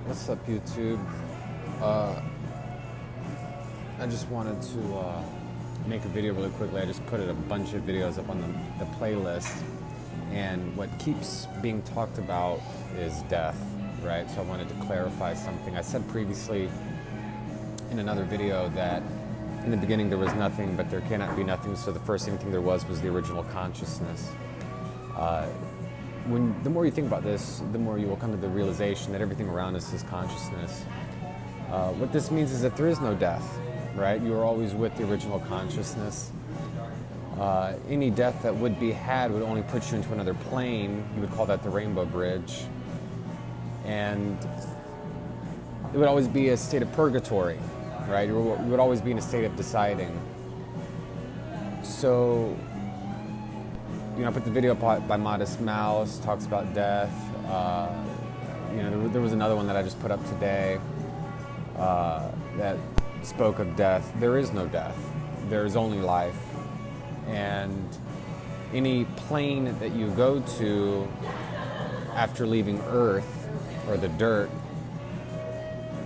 Alright, what's up YouTube? I just wanted to make a video really quickly. I just put a bunch of videos up on the playlist, and what keeps being talked about is death, right? So I wanted to clarify something. I said previously in another video that in the beginning there was nothing, but there cannot be nothing, so the first thing there was the original consciousness. The more you think about this, the more you will come to the realization that everything around us is consciousness. What this means is that there is no death, right? You are always with the original consciousness. Any death that would be had would only put you into another plane. You would call that the Rainbow Bridge. And it would always be a state of purgatory, right? You would always be in a state of deciding. So, I put the video up by Modest Mouse, talks about death. There was another one that I just put up today that spoke of death. There is no death. There is only life. And any plane that you go to after leaving Earth, or the dirt,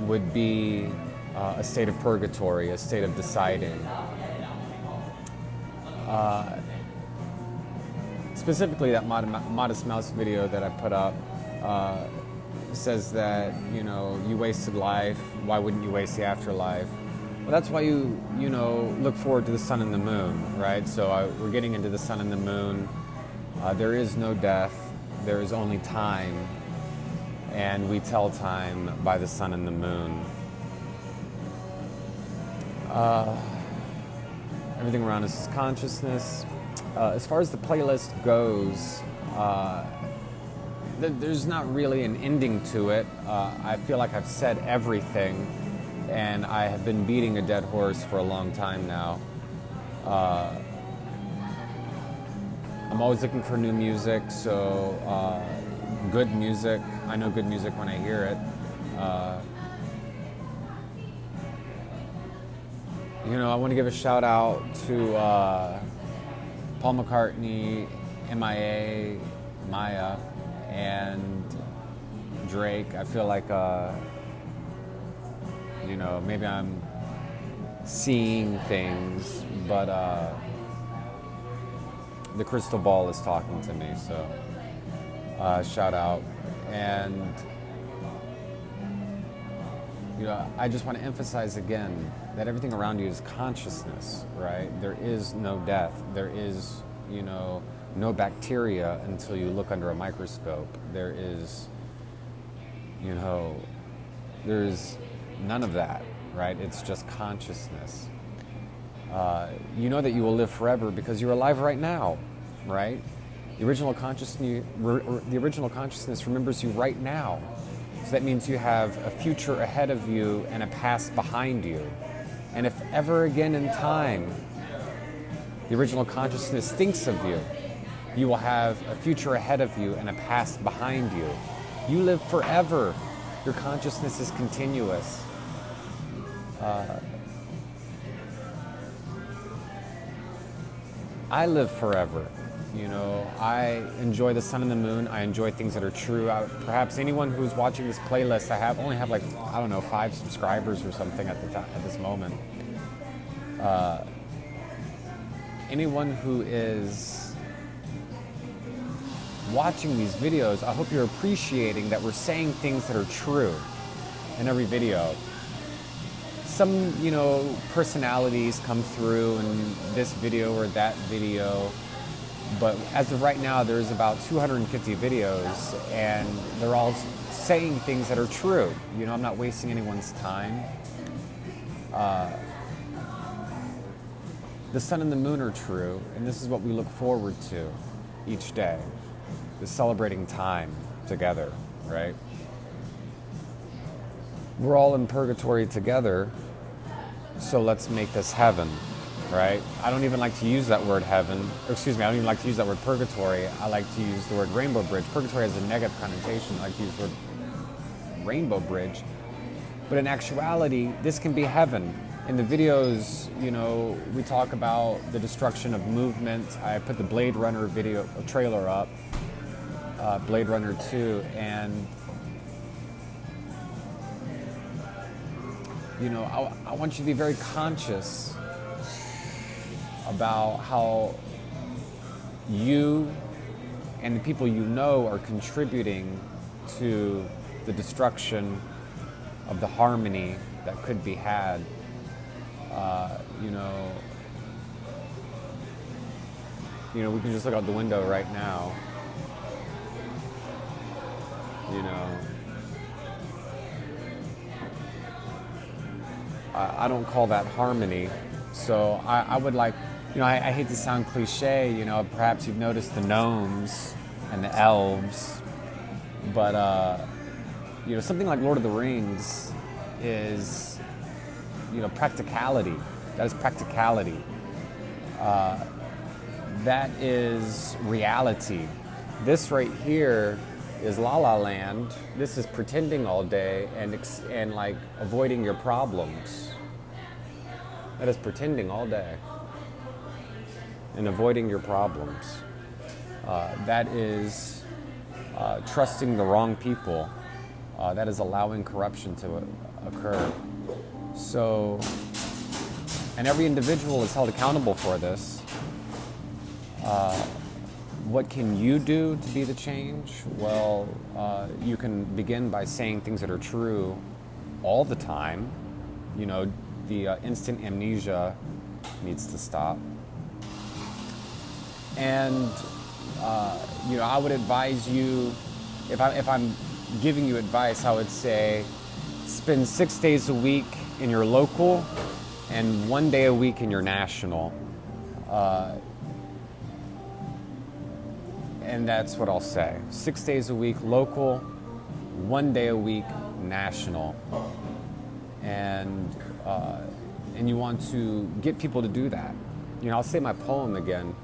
would be a state of purgatory, a state of deciding. Specifically, that Modest Mouse video that I put up says that, you wasted life. Why wouldn't you waste the afterlife? Well, that's why you look forward to the sun and the moon, right? So we're getting into the sun and the moon. There is no death. There is only time. And we tell time by the sun and the moon. Everything around us is consciousness. As far as the playlist goes, there's not really an ending to it. I feel like I've said everything, and I have been beating a dead horse for a long time now. I'm always looking for new music, so good music. I know good music when I hear it. I want to give a shout out to Paul McCartney, MIA, Maya, and Drake. I feel like, maybe I'm seeing things, but the crystal ball is talking to me, so shout out. And, I just want to emphasize again that everything around you is consciousness, right? There is no death. There is, no bacteria until you look under a microscope. There is, there's none of that, right? It's just consciousness. You know that you will live forever because you're alive right now, right? The original consciousness remembers you right now. So that means you have a future ahead of you and a past behind you. And if ever again in time the original consciousness thinks of you, you will have a future ahead of you and a past behind you. You live forever. Your consciousness is continuous. I live forever. I enjoy the sun and the moon. I enjoy things that are true. Perhaps anyone who's watching this playlist, I only have 5 subscribers or something at this moment. Anyone who is watching these videos, I hope you're appreciating that we're saying things that are true in every video. Some, personalities come through in this video or that video, but as of right now, there's about 250 videos, and they're all saying things that are true. I'm not wasting anyone's time. The sun and the moon are true, and this is what we look forward to each day, is celebrating time together, right? We're all in purgatory together, so let's make this heaven, right? I don't even like to use that word heaven. I don't even like to use that word purgatory. I like to use the word rainbow bridge. Purgatory has a negative connotation. I like to use the word rainbow bridge. But in actuality, this can be heaven. In the videos, we talk about the destruction of movement. I put the Blade Runner trailer up, Blade Runner 2, and I want you to be very conscious about how you and the people you know are contributing to the destruction of the harmony that could be had. We can just look out the window right now. I don't call that harmony. So I would like, I hate to sound cliche, perhaps you've noticed the gnomes and the elves, but, something like Lord of the Rings is, practicality. That is practicality. That is reality. This right here is La La Land. This is pretending all day and like avoiding your problems. That is pretending all day and avoiding your problems. That is trusting the wrong people. That is allowing corruption to occur. So, and every individual is held accountable for this. What can you do to be the change? Well, you can begin by saying things that are true all the time. The instant amnesia needs to stop. And, I would advise you, if I'm giving you advice, I would say spend 6 days a week in your local and 1 day a week in your national. And that's what I'll say. 6 days a week local, 1 day a week national. And you want to get people to do that. I'll say my poem again.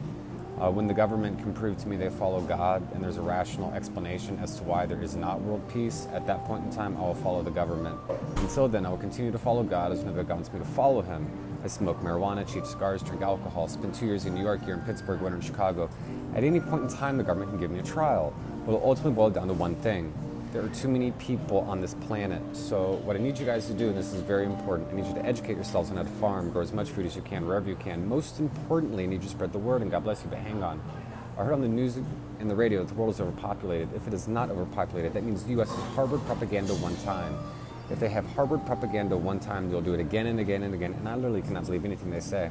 When the government can prove to me they follow God and there's a rational explanation as to why there is not world peace, at that point in time I will follow the government. Until then, I will continue to follow God as whenever God wants me to follow Him. I smoke marijuana, chew cigars, drink alcohol, spend 2 years in New York, year in Pittsburgh, winter in Chicago. At any point in time, the government can give me a trial. But it'll ultimately boil down to one thing. There are too many people on this planet. So what I need you guys to do, and this is very important, I need you to educate yourselves on how to farm, grow as much food as you can, wherever you can. Most importantly, I need you to spread the word, and God bless you, but hang on. I heard on the news and the radio that the world is overpopulated. If it is not overpopulated, that means the U.S. has harbored propaganda one time. If they have harbored propaganda one time, they'll do it again and again and again, and I literally cannot believe anything they say.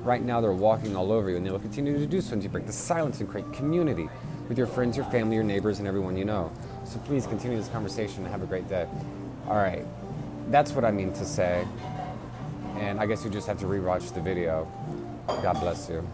Right now, they're walking all over you, and they will continue to do so until you break the silence and create community with your friends, your family, your neighbors, and everyone you know. So please continue this conversation and have a great day. All right, that's what I mean to say. And I guess you just have to rewatch the video. God bless you.